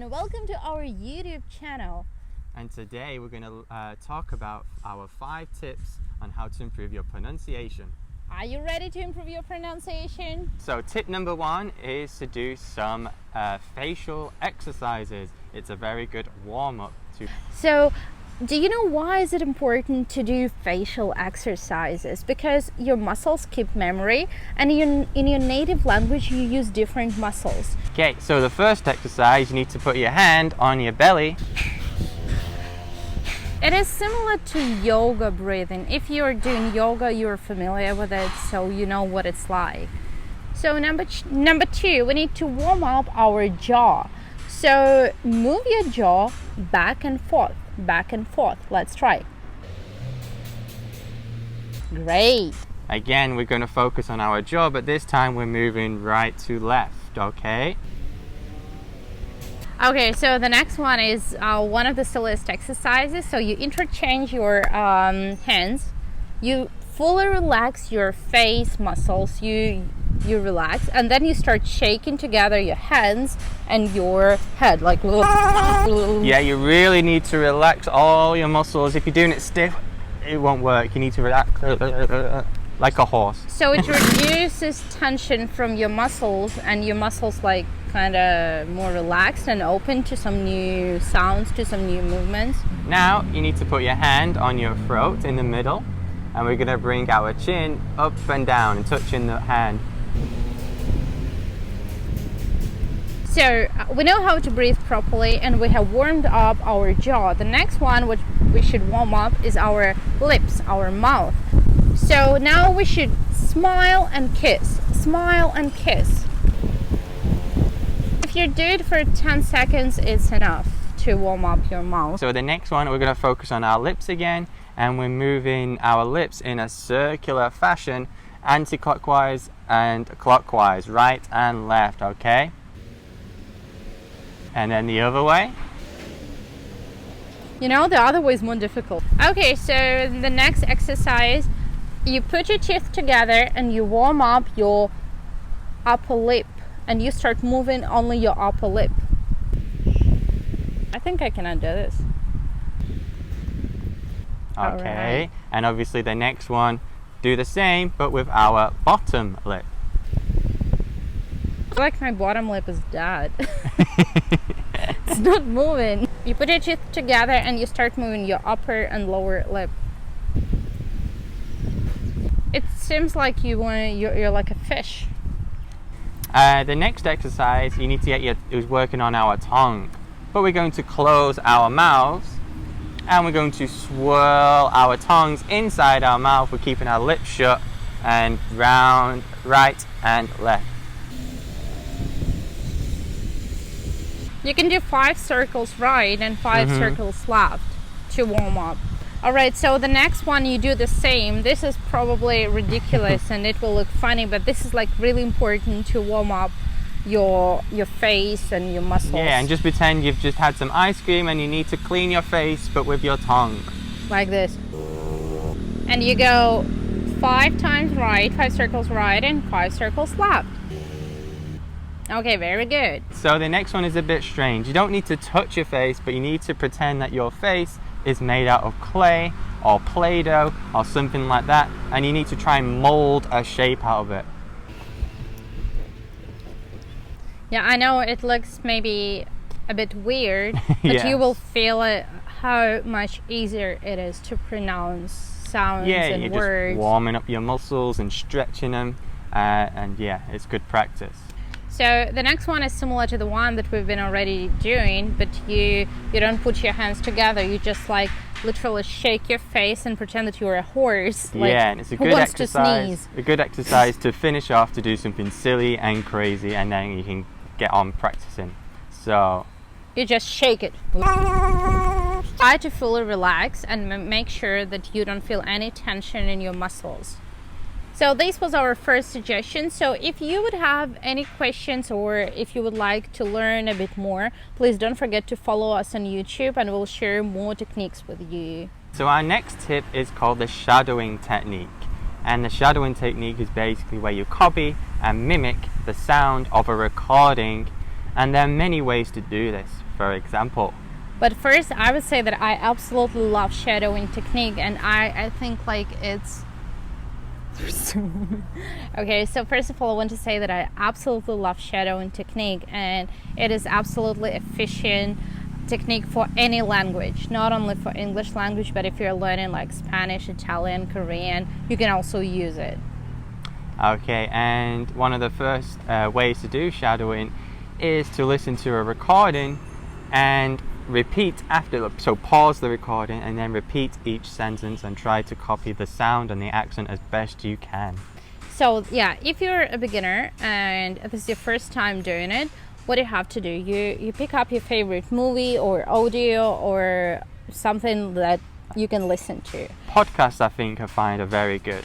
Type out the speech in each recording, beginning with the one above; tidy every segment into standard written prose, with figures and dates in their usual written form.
and welcome to our YouTube channel. And today we're going to talk about our 5 tips on how to improve your pronunciation. Are you ready to improve your pronunciation? So tip number 1 is to do some facial exercises. It's a very good warm-up to... So, do you know why is it important to do facial exercises? Because your muscles keep memory, and in your native language you use different muscles. Okay, so the first exercise, you need to put your hand on your belly. It is similar to yoga breathing. If you're doing yoga, you're familiar with it, so you know what it's like. So number 2, we need to warm up our jaw. So move your jaw back and forth. Back and forth. Let's try. Great. Again, we're going to focus on our jaw, but this time we're moving right to left, okay? Okay, so the next one is one of the silliest exercises. So you interchange your hands. You fully relax your face muscles. You relax, and then you start shaking together your hands and your head like... Yeah, you really need to relax all your muscles. If you're doing it stiff, it won't work. You need to relax like a horse. So it reduces tension from your muscles, and your muscles like kind of more relaxed and open to some new sounds, to some new movements. Now you need to put your hand on your throat in the middle, and we're going to bring our chin up and down and touching the hand. So we know how to breathe properly, and we have warmed up our jaw. The next one which we should warm up is our lips, our mouth. So now we should smile and kiss. Smile and kiss. If you do it for 10 seconds, it's enough to warm up your mouth. So the next one, we're going to focus on our lips again, and we're moving our lips in a circular fashion, anti-clockwise and clockwise, right and left, okay? And then the other way. You know, the other way is more difficult. Okay, so the next exercise, you put your teeth together and you warm up your upper lip, and you start moving only your upper lip. I think I cannot do this. Okay, right. And obviously the next one, do the same but with our bottom lip. I feel like my bottom lip is dead. It's not moving. You put your teeth together and you start moving your upper and lower lip. It seems like you're like a fish. The next exercise, you need to get is working on our tongue. But we're going to close our mouths, and we're going to swirl our tongues inside our mouth. We're keeping our lips shut, and round, right and left. You can do 5 circles right and 5 circles left to warm up. Alright, so the next one you do the same. This is probably ridiculous and it will look funny, but this is like really important to warm up your face and your muscles. Yeah, and just pretend you've just had some ice cream and you need to clean your face, but with your tongue. Like this. And you go 5 times right, 5 circles right and 5 circles left. Okay, very good. So the next one is a bit strange. You don't need to touch your face, but you need to pretend that your face is made out of clay or Play-Doh or something like that, and you need to try and mold a shape out of it. Yeah, I know it looks maybe a bit weird, but Yes. You will feel it how much easier it is to pronounce sounds and you're words. just warming up your muscles and stretching them, and yeah, it's good practice. So the next one is similar to the one that we've been already doing, but you don't put your hands together. You just like literally shake your face and pretend that you're a horse. Like, yeah, and it's a who good wants to exercise. sneeze? A good exercise to finish off, to do something silly and crazy, and then you can get on practicing. So you just shake it. Try to fully relax and make sure that you don't feel any tension in your muscles. So this was our first suggestion. So if you would have any questions, or if you would like to learn a bit more, please don't forget to follow us on YouTube, and we'll share more techniques with you. So our next tip is called the shadowing technique. And the shadowing technique is basically where you copy and mimic the sound of a recording, and there are many ways to do this. for example. But first, I would say that I absolutely love shadowing technique, and I think like it's okay. So first of all, I want to say that I absolutely love shadowing technique, and it is absolutely efficient technique for any language, not only for English language, but if you're learning like Spanish, Italian, Korean, you can also use it. Okay, and one of the first ways to do shadowing is to listen to a recording and repeat after. So pause the recording and then repeat each sentence and try to copy the sound and the accent as best you can. So yeah, if you're a beginner and this is your first time doing it, what you have to do, you pick up your favorite movie or audio or something that you can listen to. Podcasts, I think, I find are very good.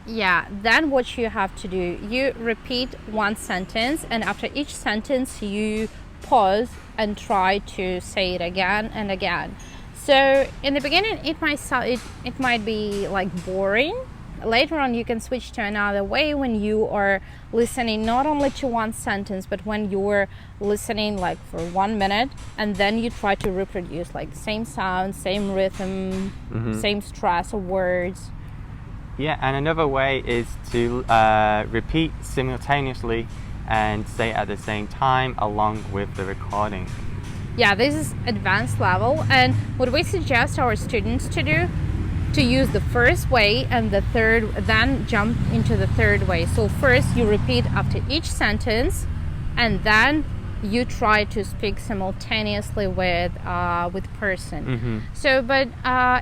Yeah, then what you have to do, you repeat one sentence, and after each sentence you pause and try to say it again and again. So in the beginning it might be like boring. Later on you can switch to another way when you are listening not only to one sentence, but when you're listening like for 1 minute, and then you try to reproduce like same sound, same rhythm, same stress of words. Yeah, and another way is to repeat simultaneously and say at the same time along with the recording. Yeah, this is advanced level, and what we suggest our students to do, to use the first way and the third, then jump into the third way. So first you repeat after each sentence, and then you try to speak simultaneously with person. So but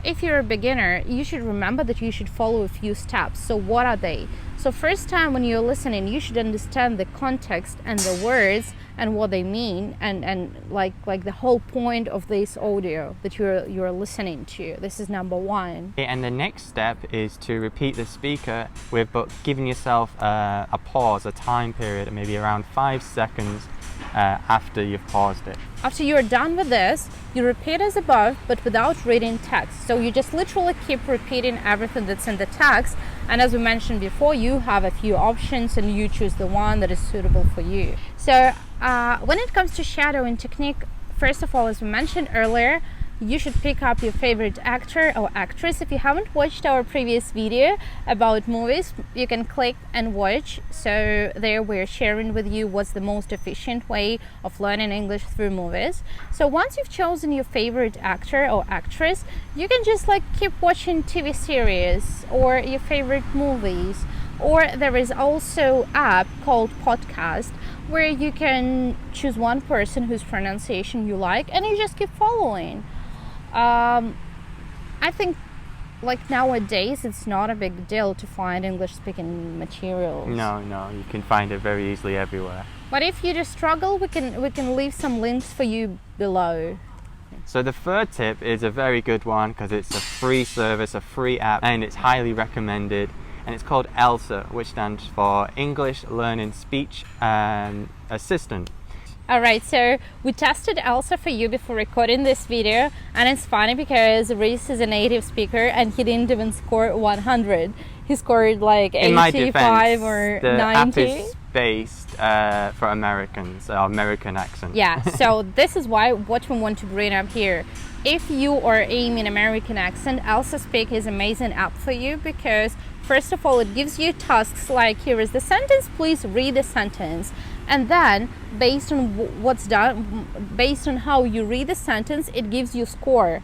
if you're a beginner, you should remember that you should follow a few steps. So what are they? So first time when you're listening, you should understand the context and the words and what they mean, and like the whole point of this audio that you're listening to. This is number one. And the next step is to repeat the speaker but giving yourself a pause, a time period, maybe around 5 seconds after you've paused it. After you're done with this, you repeat as above, but without reading text. So you just literally keep repeating everything that's in the text. And as we mentioned before, you have a few options and you choose the one that is suitable for you. So when it comes to shadowing technique, first of all, as we mentioned earlier, you should pick up your favorite actor or actress. If you haven't watched our previous video about movies, you can click and watch. So there we're sharing with you what's the most efficient way of learning English through movies. So once you've chosen your favorite actor or actress, you can just like keep watching TV series or your favorite movies. Or there is also an app called Podcast where you can choose one person whose pronunciation you like and you just keep following. I think like nowadays it's not a big deal to find English speaking materials. No, you can find it very easily everywhere. But if you just struggle, we can leave some links for you below. So the third tip is a very good one because it's a free service, a free app, and it's highly recommended, and it's called ELSA, which stands for English Learning Speech Assistant. Alright, so we tested ELSA for you before recording this video, and it's funny because Reese is a native speaker and he didn't even score 100. He scored like 85 or 90. The app is based for Americans, American accent. Yeah, so this is what we want to bring up here. If you are aiming American accent, ELSA Speak is an amazing app for you because first of all, it gives you tasks like here is the sentence, please read the sentence. And then based on what's done, based on how you read the sentence, it gives you score.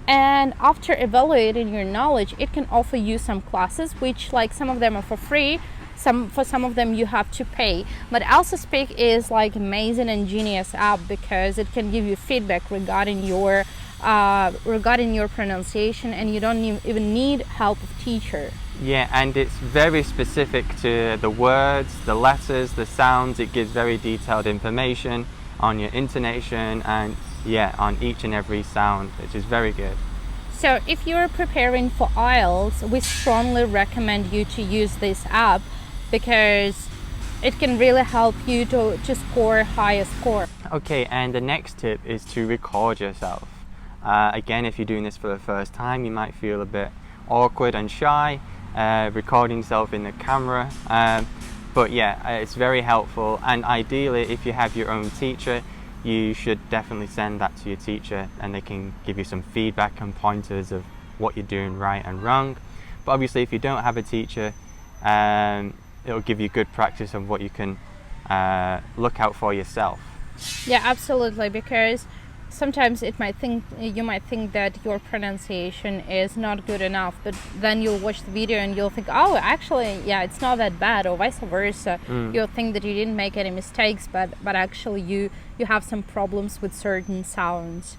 And after evaluating your knowledge, it can offer you some classes, which like some of them are for free, for some of them you have to pay. But ELSA Speak is like amazing and genius app because it can give you feedback regarding your pronunciation, and you don't even need help of teacher. Yeah, and it's very specific to the words, the letters, the sounds. It gives very detailed information on your intonation and on each and every sound, which is very good. So if you're preparing for IELTS, we strongly recommend you to use this app because it can really help you to score higher score. Okay, and the next tip is to record yourself. Again, if you're doing this for the first time, you might feel a bit awkward and shy recording yourself in the camera, but it's very helpful. And ideally, if you have your own teacher, you should definitely send that to your teacher, and they can give you some feedback and pointers of what you're doing right and wrong. But obviously, if you don't have a teacher, it'll give you good practice of what you can look out for yourself. Yeah, absolutely, because sometimes you might think that your pronunciation is not good enough, but then you'll watch the video and you'll think, oh, actually, yeah, it's not that bad, or vice versa. You'll think that you didn't make any mistakes, but actually you have some problems with certain sounds.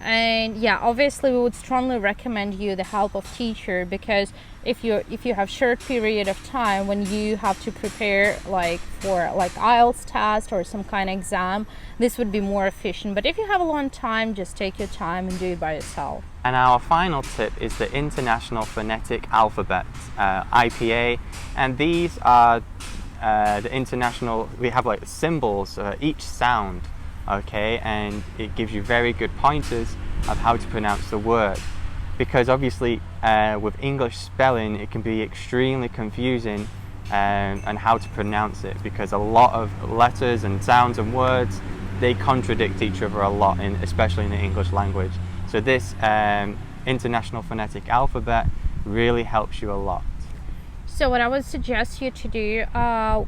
And yeah, obviously we would strongly recommend you the help of teacher, because if you have short period of time when you have to prepare for IELTS test or some kind of exam, this would be more efficient. But if you have a long time, just take your time and do it by yourself. And our final tip is the International Phonetic Alphabet, IPA, and these are the international. We have like symbols each sound. Okay, and it gives you very good pointers of how to pronounce the word, because obviously with English spelling it can be extremely confusing and how to pronounce it, because a lot of letters and sounds and words, they contradict each other a lot, especially in the English language. So this International Phonetic Alphabet really helps you a lot. So what I would suggest you to do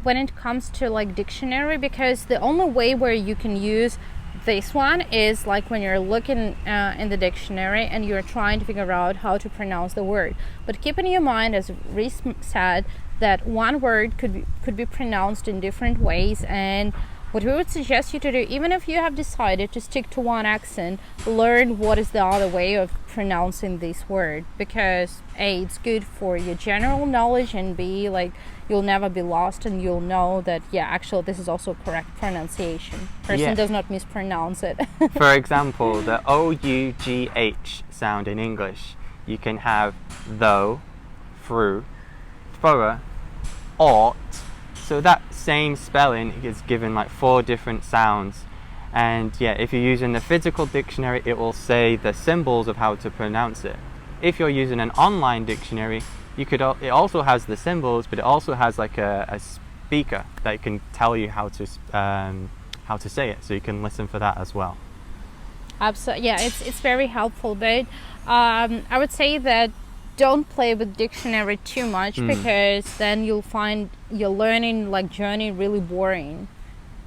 when it comes to dictionary, because the only way where you can use this one is when you're looking in the dictionary and you're trying to figure out how to pronounce the word. But keep in your mind, as Reese said, that one word could be pronounced in different ways, and what we would suggest you to do, even if you have decided to stick to one accent, learn what is the other way of pronouncing this word, because A, it's good for your general knowledge, and B, you'll never be lost and you'll know that, yeah, actually this is also correct pronunciation. Person does not mispronounce it. For example, the O-U-G-H sound in English, you can have though, through, thorough, ought. So that same spelling is given 4 different sounds, and yeah, if you're using the physical dictionary, it will say the symbols of how to pronounce it. If you're using an online dictionary, it also has the symbols, but it also has a speaker that can tell you how to say it, so you can listen for that as well. Absolutely, yeah, it's very helpful, but I would say that don't play with dictionary too much, because then you'll find your learning journey really boring.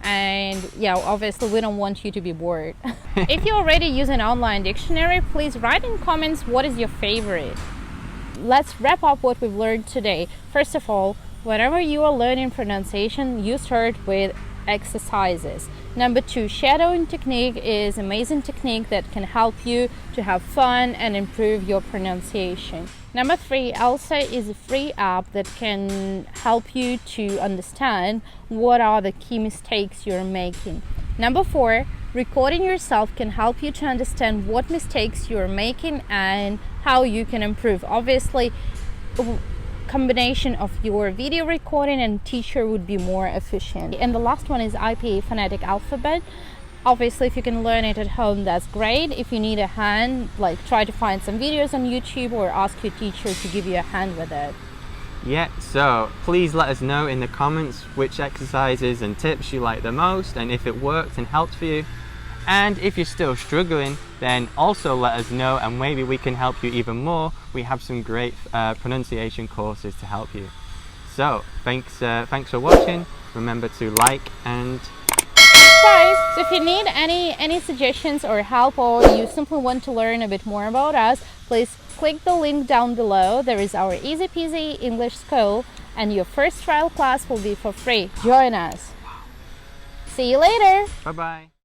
And yeah, obviously we don't want you to be bored. If you already use an online dictionary, please write in comments what is your favorite. Let's wrap up what we've learned today. First of all, whenever you are learning pronunciation, you start with exercises. Number 2, shadowing technique is an amazing technique that can help you to have fun and improve your pronunciation. Number 3, ELSA is a free app that can help you to understand what are the key mistakes you're making. Number 4, recording yourself can help you to understand what mistakes you're making and how you can improve. Obviously, combination of your video recording and teacher would be more efficient. And the last one is IPA Phonetic Alphabet. Obviously, if you can learn it at home, that's great. If you need a hand, try to find some videos on YouTube or ask your teacher to give you a hand with it. Yeah, so please let us know in the comments which exercises and tips you like the most, and if it worked and helped for you. And if you're still struggling, then also let us know, and maybe we can help you even more. We have some great pronunciation courses to help you. So thanks for watching. Remember to like and subscribe. So if you need any suggestions or help, or you simply want to learn a bit more about us, please click the link down below. There is our easy peasy English school, and your first trial class will be for free. Join us. See you later. Bye bye.